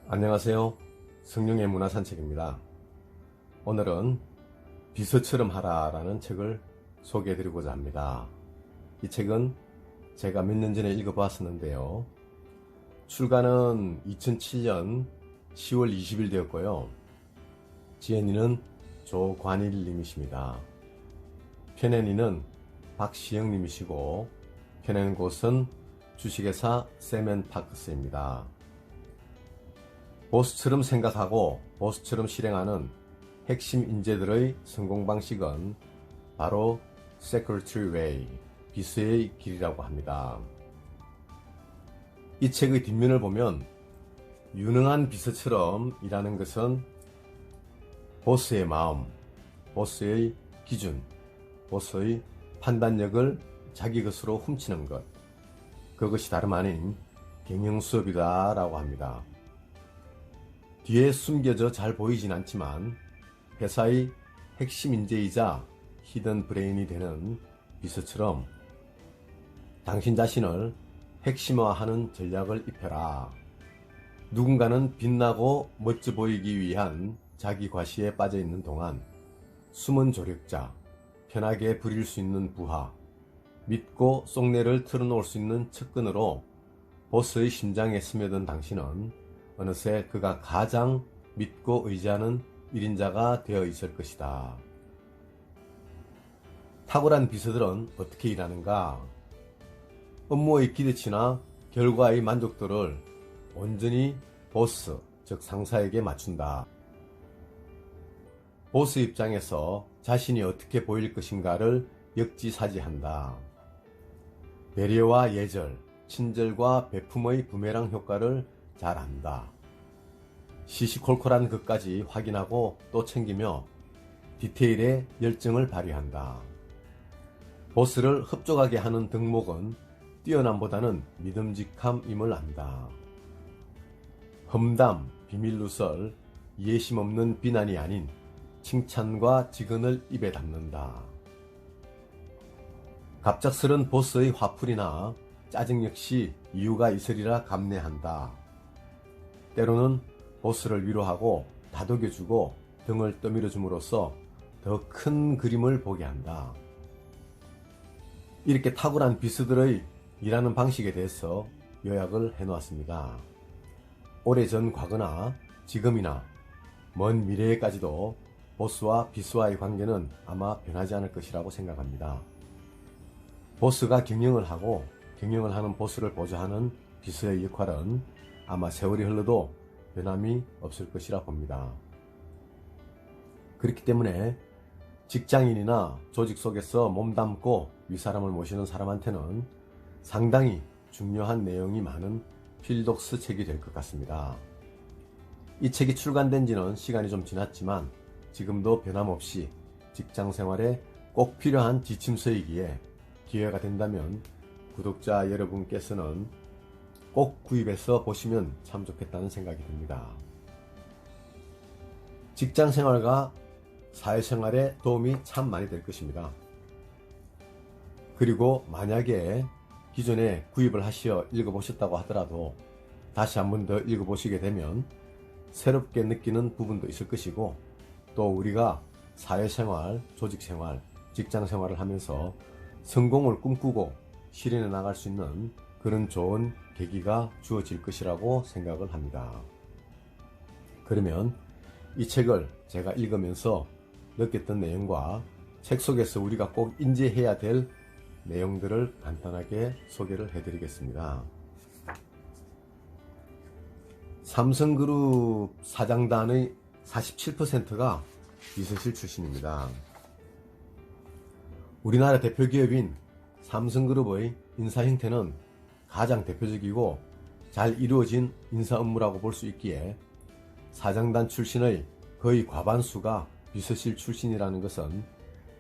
안녕하세요. 성령의 문화산책입니다. 오늘은 비서처럼 하라라는 책을 소개해 드리고자 합니다. 이 책은 제가 몇 년 전에 읽어봤었는데요. 출간은 2007년 10월 20일 되었고요. 지연이는 조관일 님이십니다. 펴내니는 박시영 님이시고 펴낸 곳은 주식회사 세멘파크스입니다. 보스처럼 생각하고 보스처럼 실행하는 핵심 인재들의 성공 방식은 바로 Secretary Way, 비서의 길이라고 합니다. 이 책의 뒷면을 보면 유능한 비서처럼 일하는 것은 보스의 마음, 보스의 기준, 보스의 판단력을 자기 것으로 훔치는 것, 그것이 다름 아닌 경영 수업이다 라고 합니다. 뒤에 숨겨져 잘 보이진 않지만 회사의 핵심 인재이자 히든 브레인이 되는 비서처럼 당신 자신을 핵심화하는 전략을 입혀라. 누군가는 빛나고 멋져 보이기 위한 자기 과시에 빠져있는 동안 숨은 조력자, 편하게 부릴 수 있는 부하, 믿고 속내를 털어놓을 수 있는 측근으로 보스의 심장에 스며든 당신은 어느새 그가 가장 믿고 의지하는 1인자가 되어 있을 것이다. 탁월한 비서들은 어떻게 일하는가? 업무의 기대치나 결과의 만족도를 온전히 보스, 즉 상사에게 맞춘다. 보스 입장에서 자신이 어떻게 보일 것인가를 역지사지한다. 배려와 예절, 친절과 배품의 부메랑 효과를 잘 안다. 시시콜콜한 것까지 확인하고 또 챙기며 디테일에 열정을 발휘한다. 보스를 흡족하게 하는 덕목은 뛰어남보다는 믿음직함임을 안다. 험담, 비밀누설, 이해심 없는 비난이 아닌 칭찬과 직언을 입에 담는다. 갑작스런 보스의 화풀이나 짜증 역시 이유가 있으리라 감내한다. 때로는 보스를 위로하고 다독여주고 등을 떠밀어줌으로써 더 큰 그림을 보게 한다. 이렇게 탁월한 비서들의 일하는 방식에 대해서 요약을 해놓았습니다. 오래전 과거나 지금이나 먼 미래에까지도 보스와 비서와의 관계는 아마 변하지 않을 것이라고 생각합니다. 보스가 경영을 하고 경영을 하는 보스를 보좌하는 비서의 역할은 아마 세월이 흘러도 변함이 없을 것이라 봅니다. 그렇기 때문에 직장인이나 조직 속에서 몸담고 윗사람을 모시는 사람한테는 상당히 중요한 내용이 많은 필독스 책이 될 것 같습니다. 이 책이 출간된 지는 시간이 좀 지났지만 지금도 변함없이 직장 생활에 꼭 필요한 지침서이기에 기회가 된다면 구독자 여러분께서는 꼭 구입해서 보시면 참 좋겠다는 생각이 듭니다. 직장 생활과 사회생활에 도움이 참 많이 될 것입니다. 그리고 만약에 기존에 구입을 하시어 읽어보셨다고 하더라도 다시 한 번 더 읽어보시게 되면 새롭게 느끼는 부분도 있을 것이고 또 우리가 사회생활, 조직생활, 직장생활을 하면서 성공을 꿈꾸고 실현해 나갈 수 있는 그런 좋은 계기가 주어질 것이라고 생각을 합니다. 그러면 이 책을 제가 읽으면서 느꼈던 내용과 책 속에서 우리가 꼭 인지해야 될 내용들을 간단하게 소개를 해드리겠습니다. 삼성그룹 사장단의 47%가 비서실 출신입니다. 우리나라 대표 기업인 삼성그룹의 인사 형태는 가장 대표적이고 잘 이루어진 인사 업무라고 볼 수 있기에 사장단 출신의 거의 과반수가 비서실 출신이라는 것은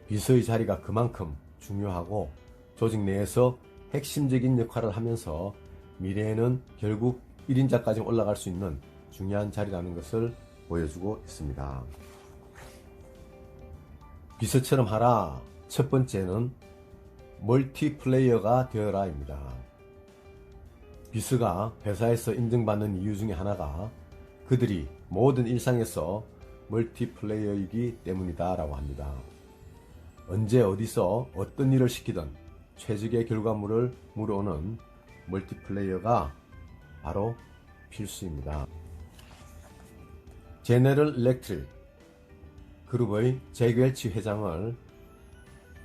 비서의 자리가 그만큼 중요하고 조직 내에서 핵심적인 역할을 하면서 미래에는 결국 1인자까지 올라갈 수 있는 중요한 자리라는 것을 보여주고 있습니다. 비서처럼 하라. 첫 번째는 멀티플레이어가 되어라입니다. 비서가 회사에서 인정받는 이유 중에 하나가 그들이 모든 일상에서 멀티플레이어이기 때문이다 라고 합니다. 언제 어디서 어떤 일을 시키든 최적의 결과물을 물어오는 멀티플레이어가 바로 필수입니다. 제네럴 일렉트릭 그룹의 잭 웰치 회장을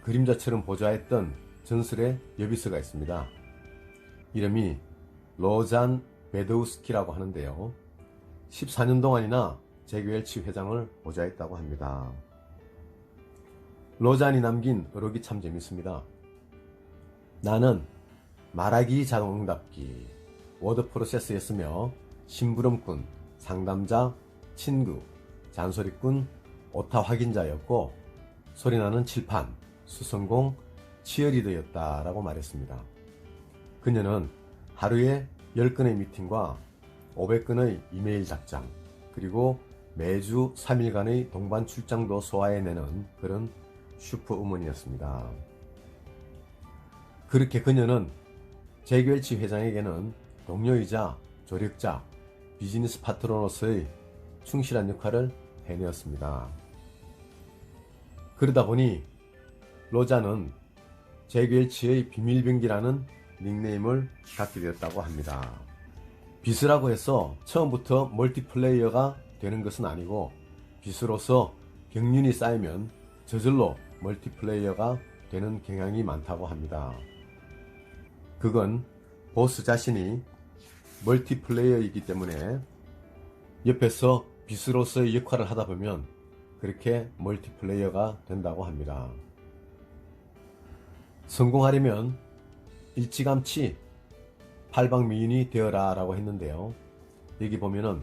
그림자처럼 보좌했던 전설의 여비스가 있습니다. 이름이 로잔 베드우스키라고 하는데요. 14년 동안이나 잭 웰치 회장을 보좌했다고 합니다. 로잔이 남긴 어록이 참 재밌습니다. 나는 말하기 자동응답기, 워드 프로세서였으며 심부름꾼, 상담자, 친구, 잔소리꾼, 오타 확인자였고 소리나는 칠판, 수성공, 치어리더였다라고 말했습니다. 그녀는 하루에 10건의 미팅과 500건의 이메일 답장, 그리고 매주 3일간의 동반 출장도 소화해내는 그런 슈퍼우먼이었습니다. 그렇게 그녀는 잭 웰치 회장에게는 동료이자 조력자, 비즈니스 파트너로서의 충실한 역할을 해내었습니다. 그러다 보니 로자는 잭 웰치의 비밀병기라는 닉네임을 갖게 되었다고 합니다. 비스라고 해서 처음부터 멀티플레이어가 되는 것은 아니고 비스로서 경륜이 쌓이면 저절로 멀티플레이어가 되는 경향이 많다고 합니다. 그건 보스 자신이 멀티플레이어이기 때문에 옆에서 비스로서의 역할을 하다 보면 그렇게 멀티플레이어가 된다고 합니다. 성공하려면 일찌감치 팔방미인이 되어라 라고 했는데요. 여기 보면은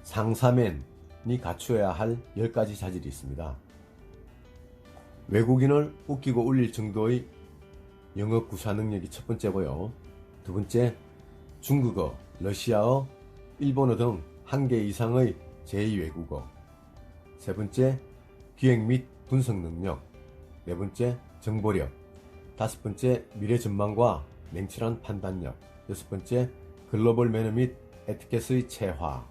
상사맨이 갖추어야 할 10가지 자질이 있습니다. 외국인을 웃기고 울릴 정도의 영어 구사 능력이 첫 번째고요. 두 번째, 중국어, 러시아어, 일본어 등 1개 이상의 제2외국어. 세 번째, 기획 및 분석 능력. 네 번째, 정보력. 다섯 번째, 미래 전망과 냉철한 판단력. 여섯 번째, 글로벌 매너 및 에티켓의 체화.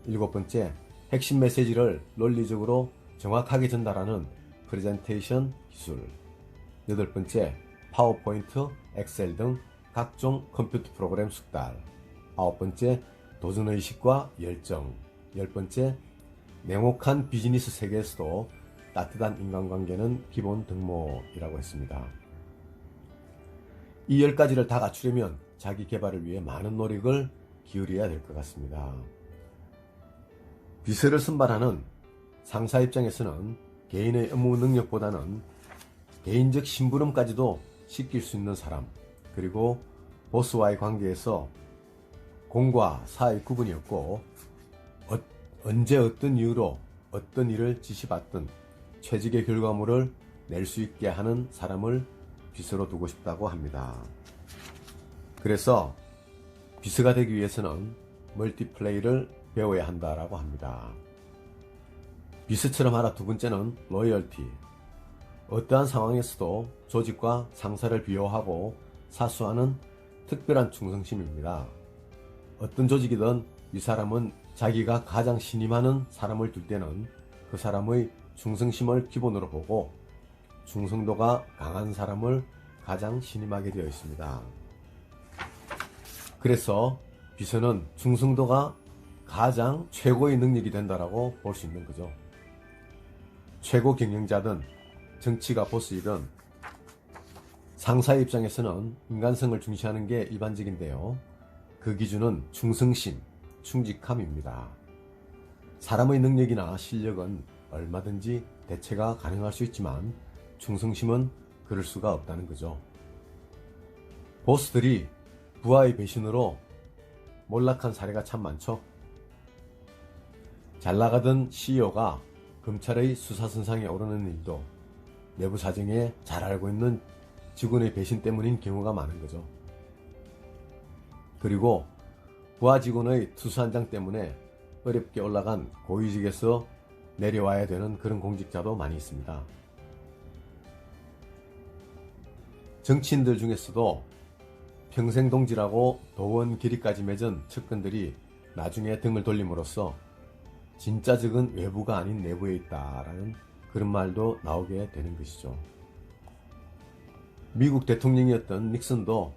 일곱 번째, 핵심 메시지를 논리적으로 정확하게 전달하는 프레젠테이션 기술. 여덟 번째, 파워포인트, 엑셀 등 각종 컴퓨터 프로그램 숙달. 아홉 번째, 도전의식과 열정. 열 번째, 냉혹한 비즈니스 세계에서도 따뜻한 인간관계는 기본 덕목이라고 했습니다. 이 10가지를 다 갖추려면 자기 개발을 위해 많은 노력을 기울여야 될 것 같습니다. 비서를 선발하는 상사 입장에서는 개인의 업무 능력보다는 개인적 심부름까지도 시킬 수 있는 사람, 그리고 보스와의 관계에서 공과 사의 구분이 없고 언제 어떤 이유로 어떤 일을 지시받든 최적의 결과물을 낼 수 있게 하는 사람을 비서로 두고 싶다고 합니다. 그래서 비서가 되기 위해서는 멀티플레이를 배워야 한다라고 합니다. 비서처럼 하라. 두 번째는 로열티. 어떠한 상황에서도 조직과 상사를 비호하고 사수하는 특별한 충성심입니다. 어떤 조직이든 이 사람은 자기가 가장 신임하는 사람을 둘 때는 그 사람의 충성심을 기본으로 보고 충성도가 강한 사람을 가장 신임하게 되어 있습니다. 그래서 비서는 충성도가 가장 최고의 능력이 된다라고 볼 수 있는 거죠. 최고 경영자든 정치가 보스이든 상사의 입장에서는 인간성을 중시하는 게 일반적인데요. 그 기준은 충성심, 충직함입니다. 사람의 능력이나 실력은 얼마든지 대체가 가능할 수 있지만 충성심은 그럴 수가 없다는 거죠. 보스들이 부하의 배신으로 몰락한 사례가 참 많죠. 잘 나가던 CEO가 검찰의 수사선상에 오르는 일도 내부 사정에 잘 알고 있는 직원의 배신 때문인 경우가 많은 거죠. 그리고 부하 직원의 투수 한 장 때문에 어렵게 올라간 고위직에서 내려와야 되는 그런 공직자도 많이 있습니다. 정치인들 중에서도 평생 동지라고 도원 결의까지 맺은 측근들이 나중에 등을 돌림으로써 진짜 적은 외부가 아닌 내부에 있다라는 그런 말도 나오게 되는 것이죠. 미국 대통령이었던 닉슨도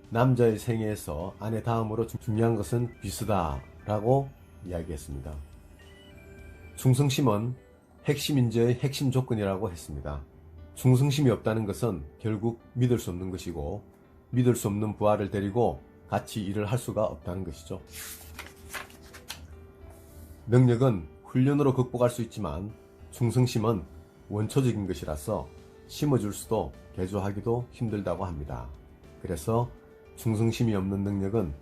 남자의 생애에서 아내 다음으로 중요한 것은 비스다라고 이야기했습니다. 충성심은 핵심 인재의 핵심 조건이라고 했습니다. 충성심이 없다는 것은 결국 믿을 수 없는 것이고, 믿을 수 없는 부하를 데리고 같이 일을 할 수가 없다는 것이죠. 능력은 훈련으로 극복할 수 있지만 충성심은 원초적인 것이라서 심어줄 수도 개조하기도 힘들다고 합니다. 그래서 충성심이 없는 능력은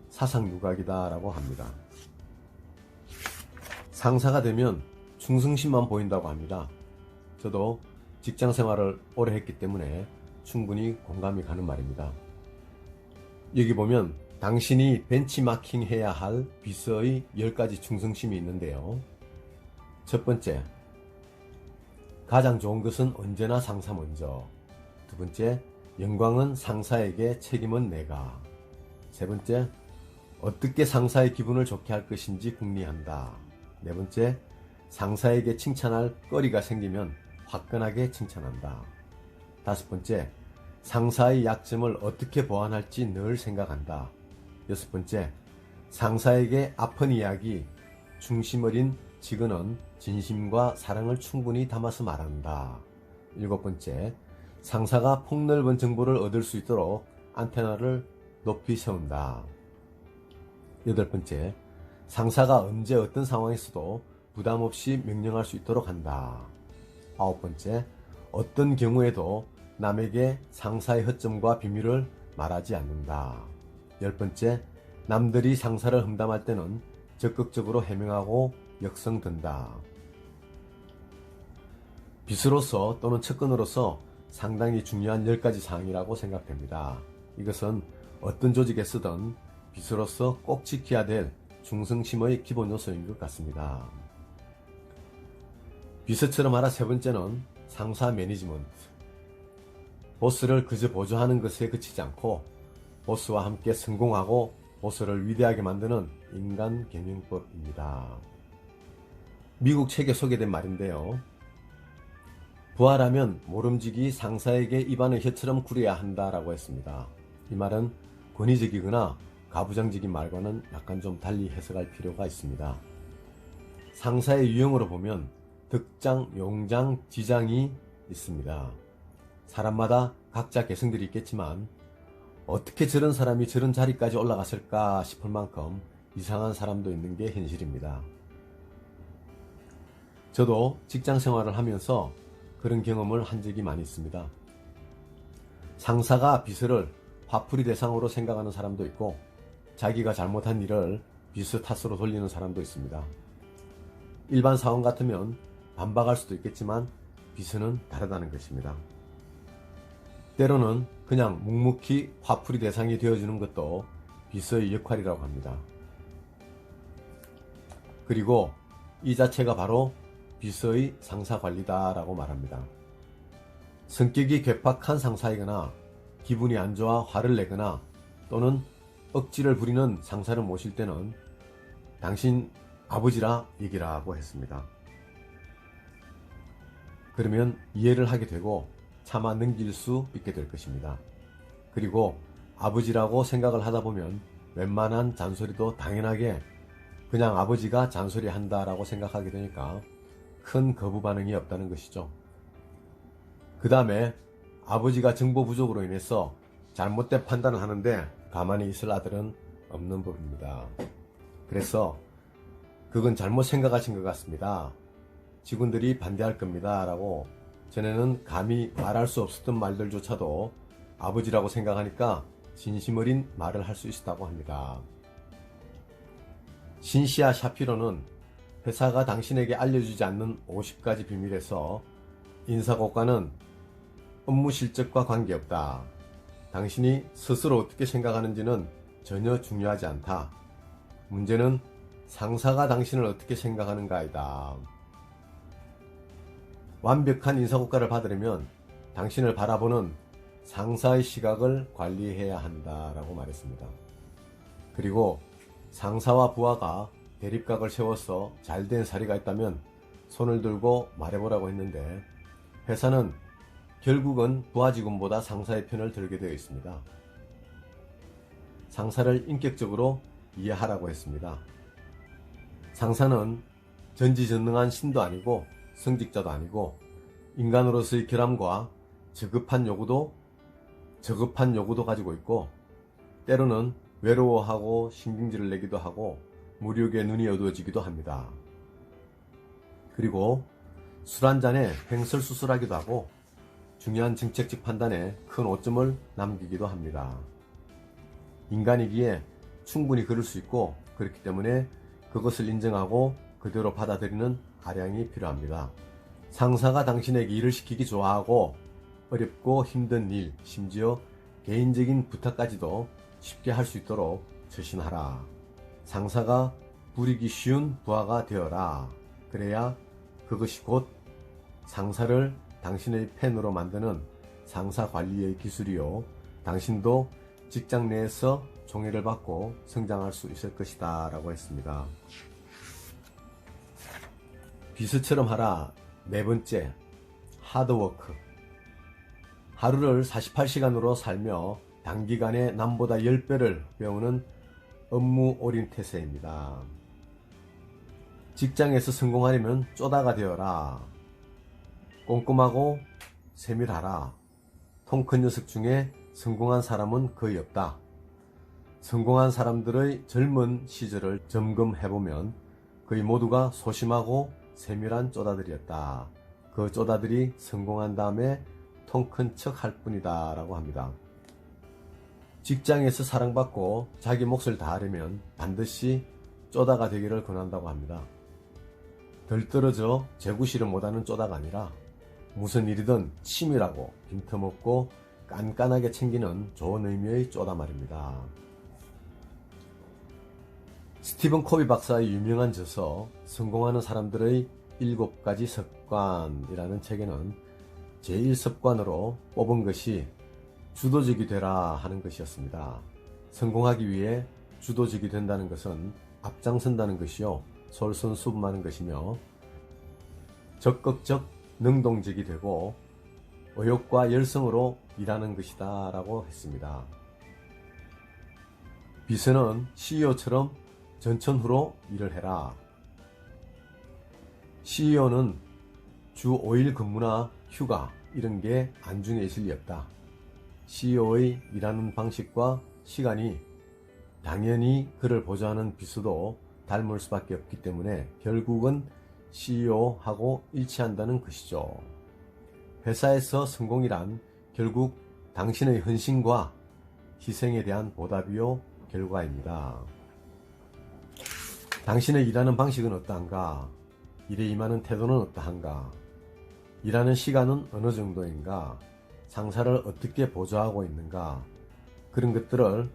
사상유각이다라고 합니다. 상사가 되면 충성심만 보인다고 합니다. 저도 직장 생활을 오래 했기 때문에 충분히 공감이 가는 말입니다. 여기 보면 당신이 벤치마킹 해야 할 비서의 10가지 충성심이 있는데요. 첫 번째, 가장 좋은 것은 언제나 상사 먼저. 두 번째, 영광은 상사에게, 책임은 내가. 세 번째, 어떻게 상사의 기분을 좋게 할 것인지 궁리한다. 네 번째, 상사에게 칭찬할 거리가 생기면 화끈하게 칭찬한다. 다섯 번째, 상사의 약점을 어떻게 보완할지 늘 생각한다. 여섯 번째, 상사에게 아픈 이야기, 중심 어린 직언은 진심과 사랑을 충분히 담아서 말한다. 일곱 번째, 상사가 폭넓은 정보를 얻을 수 있도록 안테나를 높이 세운다. 여덟 번째, 상사가 언제 어떤 상황에서도 부담 없이 명령할 수 있도록 한다. 아홉 번째, 어떤 경우에도 남에게 상사의 허점과 비밀을 말하지 않는다. 열 번째, 남들이 상사를 험담할 때는 적극적으로 해명하고 역성든다. 비서로서 또는 측근으로서 상당히 중요한 10가지 사항이라고 생각됩니다. 이것은 어떤 조직에 쓰든 비서로서 꼭 지켜야 될 충성심의 기본 요소인 것 같습니다. 비서처럼 하라 세 번째는 상사 매니지먼트. 보스를 그저 보조하는 것에 그치지 않고 보스와 함께 성공하고 보스를 위대하게 만드는 인간 경영법입니다. 미국 책에 소개된 말인데요. 부하라면 모름지기 상사에게 입안을 혀처럼 구려야 한다라고 했습니다. 이 말은 권위적이거나 가부장적인 말과는 약간 좀 달리 해석할 필요가 있습니다. 상사의 유형으로 보면 득장, 용장, 지장이 있습니다. 사람마다 각자 개성들이 있겠지만 어떻게 저런 사람이 저런 자리까지 올라갔을까 싶을 만큼 이상한 사람도 있는 게 현실입니다. 저도 직장 생활을 하면서 그런 경험을 한 적이 많이 있습니다. 상사가 비서를 화풀이 대상으로 생각하는 사람도 있고 자기가 잘못한 일을 비서 탓으로 돌리는 사람도 있습니다. 일반 사원 같으면 반박할 수도 있겠지만 비서는 다르다는 것입니다. 때로는 그냥 묵묵히 화풀이 대상이 되어주는 것도 비서의 역할이라고 합니다. 그리고 이 자체가 바로 비서의 상사관리다라고 말합니다. 성격이 괴팍한 상사이거나 기분이 안 좋아 화를 내거나 또는 억지를 부리는 상사를 모실 때는 당신 아버지라 얘기라고 했습니다. 그러면 이해를 하게 되고 차마 넘길 수 있게 될 것입니다. 그리고 아버지라고 생각을 하다 보면 웬만한 잔소리도 당연하게 그냥 아버지가 잔소리 한다라고 생각하게 되니까 큰 거부 반응이 없다는 것이죠. 그 다음에 아버지가 정보 부족으로 인해서 잘못된 판단을 하는데 가만히 있을 아들은 없는 법입니다. 그래서 그건 잘못 생각하신 것 같습니다. 직원들이 반대할 겁니다. 라고 전에는 감히 말할 수 없었던 말들조차도 아버지라고 생각하니까 진심 어린 말을 할 수 있었다고 합니다. 신시아 샤피로는 회사가 당신에게 알려주지 않는 50가지 비밀에서 인사고과는 업무 실적과 관계없다. 당신이 스스로 어떻게 생각하는지는 전혀 중요하지 않다. 문제는 상사가 당신을 어떻게 생각하는가이다. 완벽한 인사고과를 받으려면 당신을 바라보는 상사의 시각을 관리해야 한다라고 말했습니다. 그리고 상사와 부하가 대립각을 세워서 잘된 사례가 있다면 손을 들고 말해보라고 했는데, 회사는 결국은 부하 직원보다 상사의 편을 들게 되어 있습니다. 상사를 인격적으로 이해하라고 했습니다. 상사는 전지전능한 신도 아니고 성직자도 아니고 인간으로서의 결함과 저급한 요구도 가지고 있고, 때로는 외로워하고 신경질을 내기도 하고 무력에 눈이 어두워지기도 합니다. 그리고 술 한잔에 횡설수설하기도 하고 중요한 정책적 판단에 큰 오점을 남기기도 합니다. 인간이기에 충분히 그럴 수 있고, 그렇기 때문에 그것을 인정하고 그대로 받아들이는 아량이 필요합니다. 상사가 당신에게 일을 시키기 좋아하고 어렵고 힘든 일, 심지어 개인적인 부탁까지도 쉽게 할 수 있도록 처신하라. 상사가 부리기 쉬운 부하가 되어라. 그래야 그것이 곧 상사를 당신의 팬으로 만드는 상사 관리의 기술이요, 당신도 직장 내에서 총애를 받고 성장할 수 있을 것이다 라고 했습니다. 비서처럼 하라. 네 번째, 하드워크. 하루를 48시간으로 살며 단기간에 남보다 10배를 배우는 업무 올인 태세입니다. 직장에서 성공하려면 쪼다가 되어라. 꼼꼼하고 세밀하라. 통 큰 녀석 중에 성공한 사람은 거의 없다. 성공한 사람들의 젊은 시절을 점검해보면 거의 모두가 소심하고 세밀한 쪼다들이었다. 그 쪼다들이 성공한 다음에 통 큰 척 할 뿐이다 라고 합니다. 직장에서 사랑받고 자기 몫을 다하려면 반드시 쪼다가 되기를 권한다고 합니다. 덜 떨어져 재구실을 못하는 쪼다가 아니라 무슨 일이든 치밀하고 빈틈없고 깐깐하게 챙기는 좋은 의미의 쪼다 말입니다. 스티븐 코비 박사의 유명한 저서 성공하는 사람들의 7가지 습관이라는 책에는 제1습관으로 뽑은 것이 주도적이 되라 하는 것이었습니다. 성공하기 위해 주도적이 된다는 것은 앞장선다는 것이요, 솔선수범하는 것이며 적극적 능동적이 되고 의욕과 열성으로 일하는 것이다 라고 했습니다. 비서는 CEO처럼 전천후로 일을 해라. CEO는 주 5일 근무나 휴가 이런 게 안중에 있을 리 없다. CEO의 일하는 방식과 시간이 당연히 그를 보좌하는 비서도 닮을 수밖에 없기 때문에 결국은 CEO하고 일치한다는 것이죠. 회사에서 성공이란 결국 당신의 헌신과 희생에 대한 보답이요, 결과입니다. 당신의 일하는 방식은 어떠한가? 일에 임하는 태도는 어떠한가? 일하는 시간은 어느 정도인가? 상사를 어떻게 보좌하고 있는가? 그런 것들을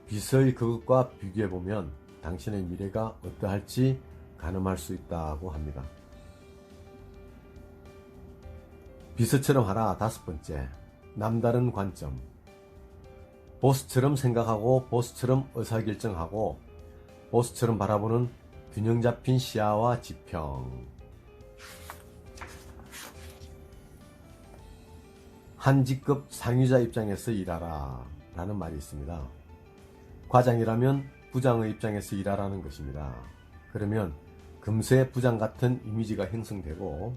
비서의 그것과 비교해보면 당신의 미래가 어떠할지 가늠할 수 있다고 합니다. 비서처럼 하라. 5번째, 남다른 관점. 보스처럼 생각하고 보스처럼 의사결정하고 보스처럼 바라보는 균형 잡힌 시야와 지평. 한 직급 상위자 입장에서 일하라 라는 말이 있습니다. 과장이라면 부장의 입장에서 일하라는 것입니다. 그러면 금세 부장 같은 이미지가 형성되고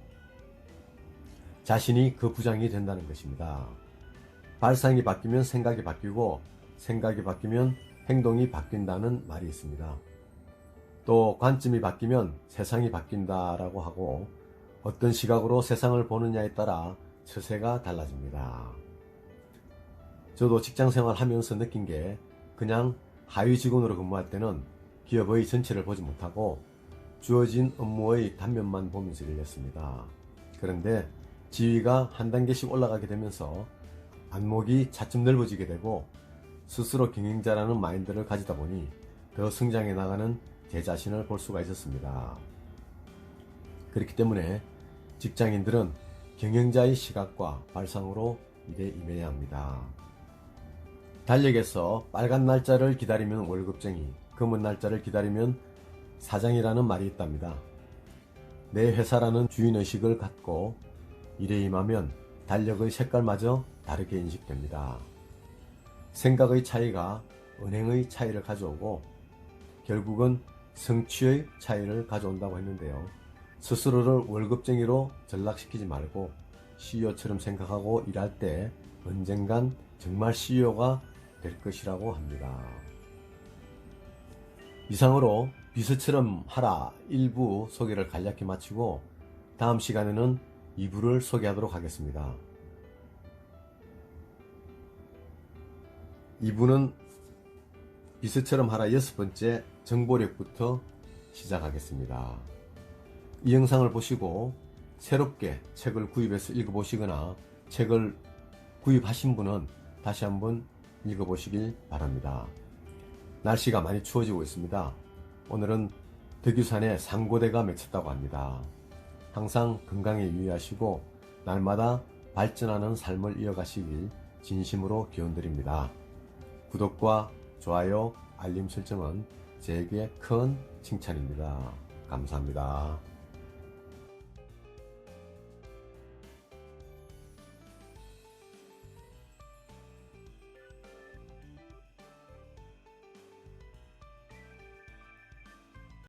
자신이 그 부장이 된다는 것입니다. 발상이 바뀌면 생각이 바뀌고 생각이 바뀌면 행동이 바뀐다는 말이 있습니다. 또 관점이 바뀌면 세상이 바뀐다라고 하고, 어떤 시각으로 세상을 보느냐에 따라 처세가 달라집니다. 저도 직장생활 하면서 느낀 게, 그냥 하위 직원으로 근무할 때는 기업의 전체를 보지 못하고 주어진 업무의 단면만 보면서 일했습니다. 그런데 지위가 한 단계씩 올라가게 되면서 안목이 차츰 넓어지게 되고 스스로 경영자라는 마인드를 가지다 보니 더 성장해 나가는 제 자신을 볼 수가 있었습니다. 그렇기 때문에 직장인들은 경영자의 시각과 발상으로 일에 임해야 합니다. 달력에서 빨간 날짜를 기다리면 월급쟁이, 금은 날짜를 기다리면 사장이라는 말이 있답니다. 내 회사라는 주인의식을 갖고 일에 임하면 달력의 색깔마저 다르게 인식됩니다. 생각의 차이가 은행의 차이를 가져오고 결국은 성취의 차이를 가져온다고 했는데요. 스스로를 월급쟁이로 전락시키지 말고 CEO처럼 생각하고 일할 때 언젠간 정말 CEO가 될 것이라고 합니다. 이상으로 비서처럼 하라 1부 소개를 간략히 마치고 다음 시간에는 2부를 소개하도록 하겠습니다. 2부는 비서처럼 하라 6번째 정보력부터 시작하겠습니다. 이 영상을 보시고 새롭게 책을 구입해서 읽어보시거나 책을 구입하신 분은 다시 한번 읽어보시길 바랍니다. 날씨가 많이 추워지고 있습니다. 오늘은 덕유산에 상고대가 맺혔다고 합니다. 항상 건강에 유의하시고 날마다 발전하는 삶을 이어가시길 진심으로 기원드립니다. 구독과 좋아요, 알림 설정은 제게 큰 칭찬입니다. 감사합니다.